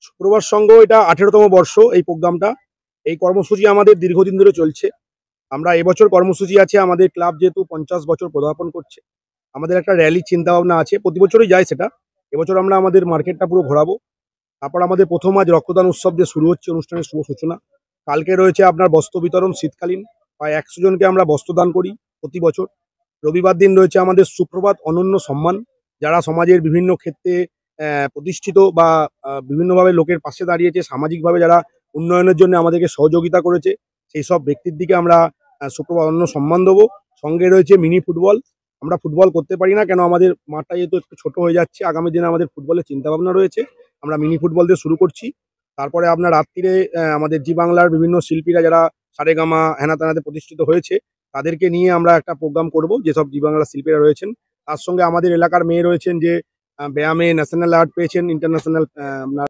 সুপ্রভাত সংঘ এটা 18তম বর্ষ এই প্রোগ্রামটা। এই কর্মসূচি আমাদের দীর্ঘদিন ধরে চলছে। আমরা এবছর কর্মসূচি আছে, আমাদের ক্লাব যেহেতু 50 বছর পদার্পণ করছে, আমাদের একটা র্যালির চিন্তাভাবনা আছে। প্রতি বছরই যায় সেটা। এবছর আমরা আমাদের মার্কেটটা পুরো ঘোরাবো। তারপর আমাদের প্রথম আজ রক্তদান উৎসব দিয়ে শুরু হচ্ছে অনুষ্ঠানের শুভ সূচনা। কালকে রয়েছে আপনার বস্ত্র বিতরণ শীতকালীন। প্রায় 100 জনকে আমরা বস্ত্র দান করি প্রতি বছর। রবিবার দিন রয়েছে আমাদের সুপ্রভাত অনন্য সম্মান, যারা সমাজের বিভিন্ন ক্ষেত্রে প্রতিষ্ঠিত বা বিভিন্নভাবে লোকের পাশে দাঁড়িয়েছে, সামাজিকভাবে যারা উন্নয়নের জন্য আমাদেরকে সহযোগিতা করেছে, সেই সব ব্যক্তির দিকে আমরা সুপ্রভাত অনন্য সম্মান দেবো। সঙ্গে রয়েছে মিনি ফুটবল। আমরা ফুটবল করতে পারি না, কেন আমাদের মাঠটা যেহেতু একটু ছোট হয়ে যাচ্ছে। আগামী দিনে আমাদের ফুটবলের চিন্তাভাবনা রয়েছে, আমরা মিনি ফুটবল দিয়ে শুরু করছি। তারপরে আপনার রাত্রিরে আমাদের জি বাংলার বিভিন্ন শিল্পীরা যারা সারেগামা হেনা তেনাতে প্রতিষ্ঠিত হয়েছে, তাদেরকে নিয়ে আমরা একটা প্রোগ্রাম করব, যেসব জি বাংলা শিল্পীরা রয়েছেন। তার সঙ্গে আমাদের এলাকার মেয়ে রয়েছেন যে ব্যায়ামে ন্যাশনাল অ্যাওয়ার্ড পেয়েছেন, ইন্টারন্যাশনাল